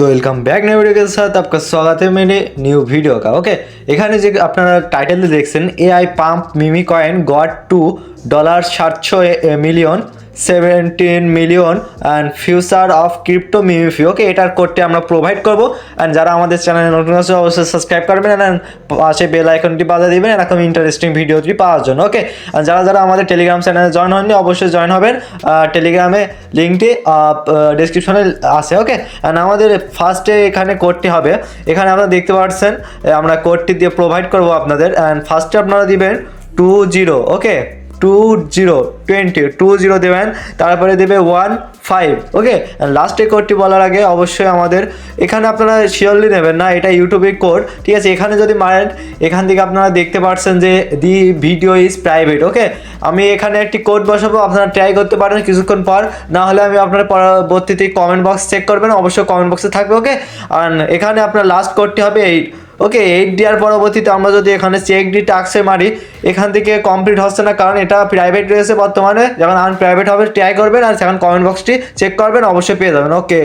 तो welcome back नए video के साथ आपका स्वागत है मेरे न्यू वीडियो का। ओके এখানে যে আপনারা টাইটেল দেখছেন AI pump meme coin got $2 million 17 million and future of crypto MemeFi. Okay এটার কোডটি আমরা প্রোভাইড করবো অ্যান্ড যারা আমাদের চ্যানেলে নতুন আছে অবশ্যই সাবস্ক্রাইব করবেন অ্যান্ড পাশে বেল আইকনটি বাজিয়ে দিবেন এরকম ইন্টারেস্টিং ভিডিওটি পাওয়ার জন্য। ওকে যারা যারা আমাদের টেলিগ্রাম চ্যানেলে জয়েন হননি অবশ্যই জয়েন হবেন, টেলিগ্রামে লিঙ্কটি ডেসক্রিপশনে আছে। ওকে অ্যান্ড আমাদের ফার্স্টে এখানে কোডটি হবে, এখানে আপনারা দেখতে পাচ্ছেন আমরা কোডটি দিয়ে প্রোভাইড করবো আপনাদের। অ্যান্ড ফার্স্টে আপনারা দিবেন 20। ওকে 20 দেবেন, তারপরে দেবে 15। ওকে লাস্টে কোডটি বলার আগে অবশ্যই আমাদের এখানে আপনারা শিওরলি নেবেন না, এটা ইউটিউবের কোড, ঠিক আছে। এখানে যদি মারেন এখান থেকে আপনারা দেখতে পাচ্ছেন যে দি ভিডিও ইজ প্রাইভেট। ওকে আমি এখানে একটি কোড বসাবো, আপনারা ট্রাই করতে পারেন কিছুক্ষণ পর, না হলে আমি আপনার পরবর্তীতে কমেন্ট বক্স চেক করবেন, অবশ্যই কমেন্ট বক্সে থাকবে। ওকে আর এখানে আপনার লাস্ট কোডটি হবে 8। ওকে 8 দেওয়ার পরবর্তীতে আমরা যদি এখানে চেক ডি টাক্সে মারি এখান থেকে কমপ্লিট হচ্ছে না, কারণ এটা প্রাইভেট রয়েছে বর্তমানে। যখন আনপ্রাইভেট হবে ট্রাই করবেন আর সেখানে কমেন্ট বক্সটি চেক করবেন, অবশ্যই পেয়ে যাবেন। ওকে।